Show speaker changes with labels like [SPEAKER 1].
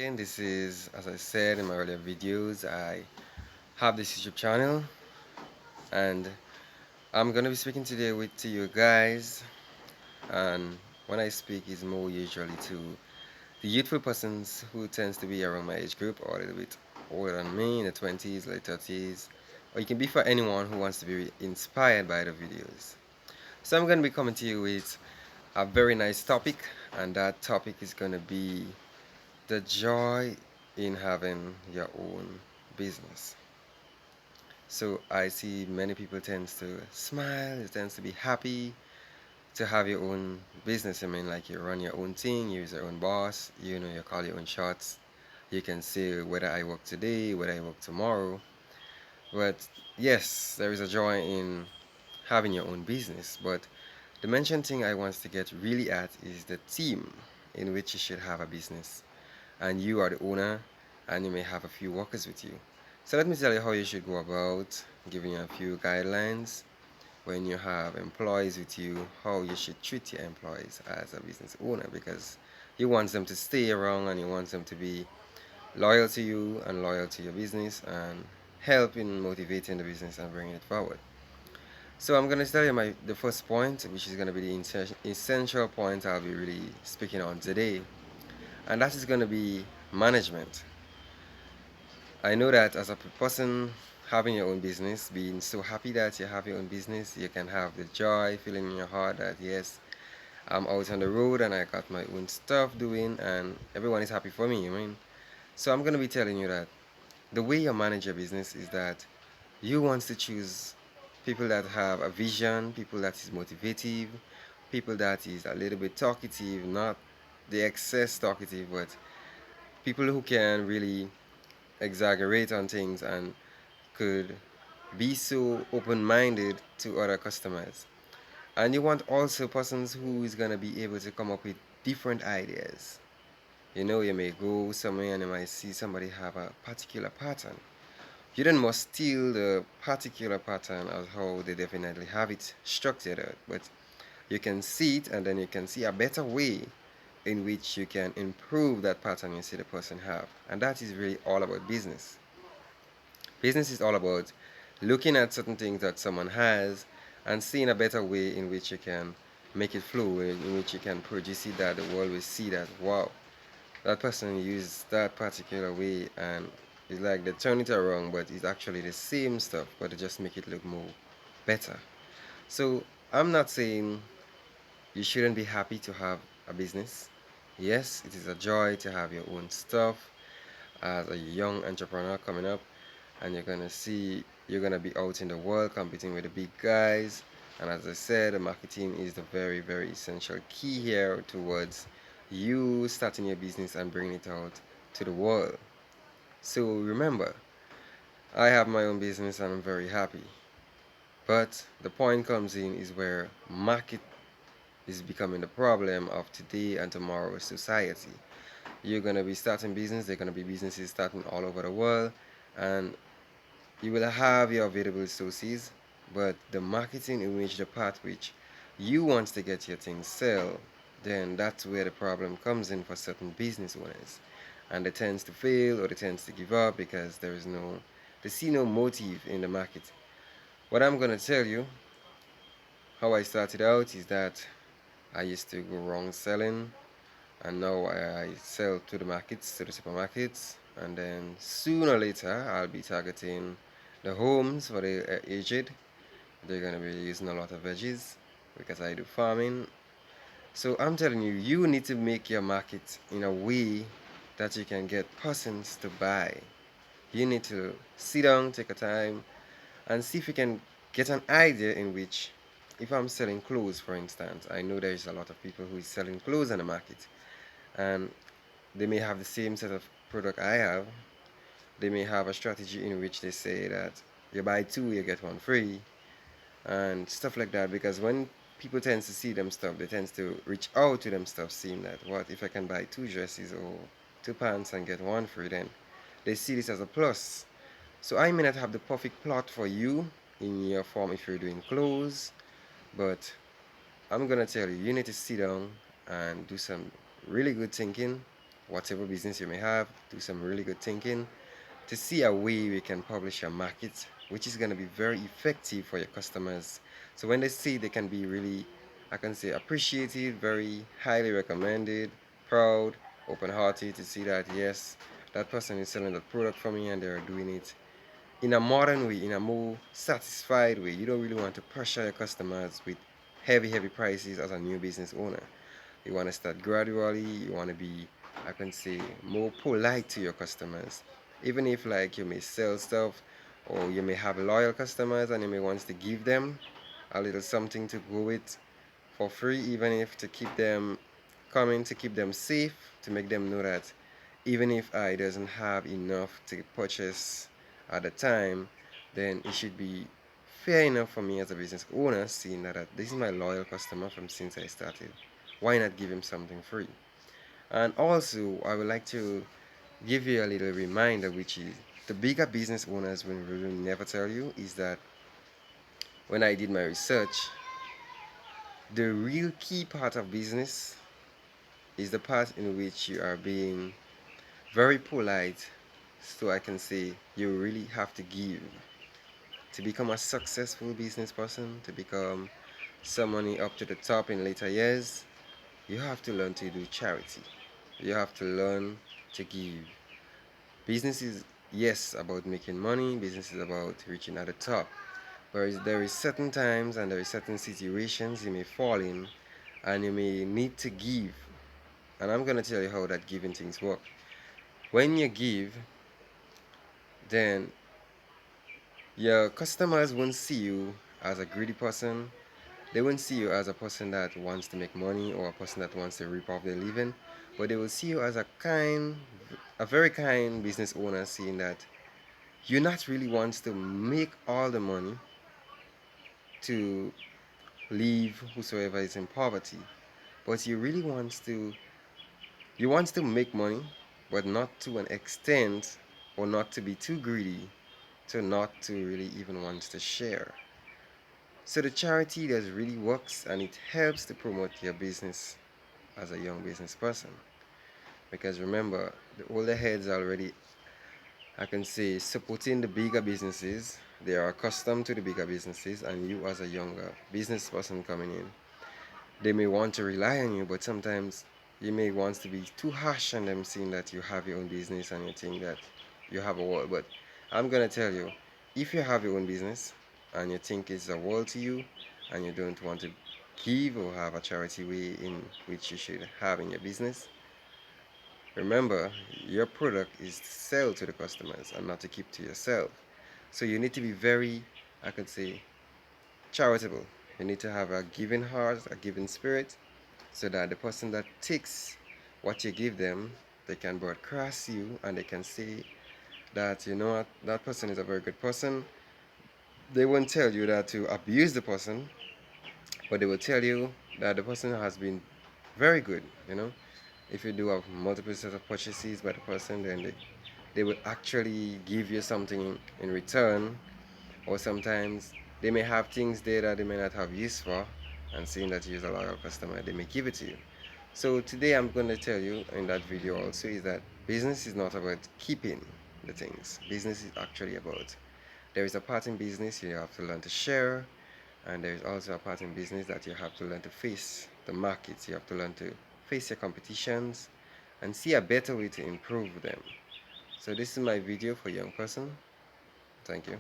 [SPEAKER 1] again, this is, as I said in my earlier videos, I have this YouTube channel, and I'm gonna be speaking today to you guys. And when I speak, is more usually to the youthful persons who tends to be around my age group or a little bit older than me, in the 20s, late 30s, or it can be for anyone who wants to be inspired by the videos. So I'm gonna be coming to you with a very nice topic, and that topic is gonna be the joy in having your own business. So I see many people tends to smile, it tends to be happy to have your own business. I mean, like you run your own thing, you're your own boss, you call your own shots. You can say whether I work today, whether I work tomorrow. But yes, there is a joy in having your own business. But the mentioned thing I want to get really at is the team in which you should have a business. And you are the owner, and you may have a few workers with you. So let me tell you how you should go about giving you a few guidelines when you have employees with you, how you should treat your employees as a business owner, because you want them to stay around and you want them to be loyal to you and loyal to your business and help in motivating the business and bringing it forward. So I'm going to tell you the first point, which is going to be the essential point I'll be really speaking on today, and that is going to be management. I know that as a person having your own business, being so happy that you have your own business, you can have the joy feeling in your heart that yes, I'm out on the road and I got my own stuff doing and everyone is happy for me. I mean, so I'm gonna be telling you that the way you manage your business is that you want to choose people that have a vision, people that is motivative, people that is a little bit talkative, not the excess talkative, but people who can really exaggerate on things and could be so open-minded to other customers. And you want also persons who is gonna be able to come up with different ideas. You may go somewhere and you might see somebody have a particular pattern. You don't must steal the particular pattern as how they definitely have it structured out, but you can see it and then you can see a better way in which you can improve that pattern you see the person have. And that is really all about business. Business is all about looking at certain things that someone has and seeing a better way in which you can make it flow, in which you can produce it that the world will see that, wow, that person used that particular way and it's like they turn it around, but it's actually the same stuff, but they just make it look more better. So I'm not saying you shouldn't be happy to have a business. Yes, it is a joy to have your own stuff as a young entrepreneur coming up, and you're gonna be out in the world competing with the big guys. And as I said, the marketing is the very, very essential key here towards you starting your business and bringing it out to the world. So remember, I have my own business and I'm very happy. But the point comes in is where market is becoming the problem of today and tomorrow's society. You're gonna be starting business, there are gonna be businesses starting all over the world, and you will have your available sources, but the marketing in which the part which you want to get your things sell, then that's where the problem comes in for certain business owners. And they tends to fail or they tends to give up because they see no motive in the market. What I'm gonna tell you, how I started out is that I used to go wrong selling and now I sell to the markets, to the supermarkets, and then sooner or later I'll be targeting the homes for the aged. They're gonna be using a lot of veggies because I do farming. So I'm telling you, you need to make your market in a way that you can get persons to buy. You need to sit down, take a time, and see if you can get an idea in which, if I'm selling clothes, for instance, I know there's a lot of people who is selling clothes in the market, and they may have the same set of product I have. They may have a strategy in which they say that you buy two, you get one free, and stuff like that. Because when people tend to see them stuff, they tend to reach out to them stuff, seeing that what if I can buy two dresses or two pants and get one free, then they see this as a plus. So I may not have the perfect plot for you in your form if you're doing clothes, but I'm gonna tell you, you need to sit down and do some really good thinking. whatever business you may have, do some really good thinking to see a way we can publish a market which is going to be very effective for your customers. So when they see, they can be really, I can say, appreciated, very highly recommended, proud, open-hearted to see that yes, that person is selling that product for me and they're doing it in a modern way, in a more satisfied way. You don't really want to pressure your customers with heavy prices as a new business owner. You want to start gradually. You want to be, I can say, more polite to your customers. Even if like you may sell stuff or you may have loyal customers and you may want to give them a little something to go with for free, even if to keep them coming, to keep them safe, to make them know that even if I doesn't have enough to purchase at the time, then it should be fair enough for me as a business owner, seeing that this is my loyal customer from since I started. Why not give him something free? And also, I would like to give you a little reminder, which is the bigger business owners will really never tell you is that when I did my research, the real key part of business is the part in which you are being very polite. So I can say you really have to give to become a successful business person, to become somebody up to the top in later years. You have to learn to do charity. You have to learn to give. Business is, yes, about making money. Business is about reaching at the top. Whereas there is certain times and there is certain situations you may fall in and you may need to give. And I'm going to tell you how that giving things work. When you give, then your customers won't see you as a greedy person. They won't see you as a person that wants to make money or a person that wants to rip off their living, but they will see you as a very kind business owner, seeing that you not really wants to make all the money to leave whosoever is in poverty, but you wants to make money, but not to an extent or not to be too greedy, to not to really even wants to share. So the charity does really works and it helps to promote your business as a young business person. Because remember, the older heads are already, I can say, supporting the bigger businesses. They are accustomed to the bigger businesses, and you, as a younger business person coming in, they may want to rely on you, but sometimes you may want to be too harsh on them, seeing that you have your own business and you think that you have a world. But I'm gonna tell you, if you have your own business and you think it's a world to you, and you don't want to give or have a charity way in which you should have in your business, remember, your product is to sell to the customers and not to keep to yourself. So you need to be very, I could say, charitable. You need to have a giving heart, a giving spirit, so that the person that takes what you give them, they can broadcast you and they can say that, you know what, that person is a very good person. They won't tell you that to abuse the person, but they will tell you that the person has been very good, you know. If you do have multiple set of purchases by the person, then they will actually give you something in return, or sometimes they may have things there that they may not have use for, and seeing that you're a loyal customer, they may give it to you. So today I'm going to tell you in that video also is that business is not about keeping the things. Business is actually about, there is a part in business you have to learn to share, and there is also a part in business that you have to learn to face the markets. You have to learn to face your competitions and see a better way to improve them. So this is my video for young person. Thank you.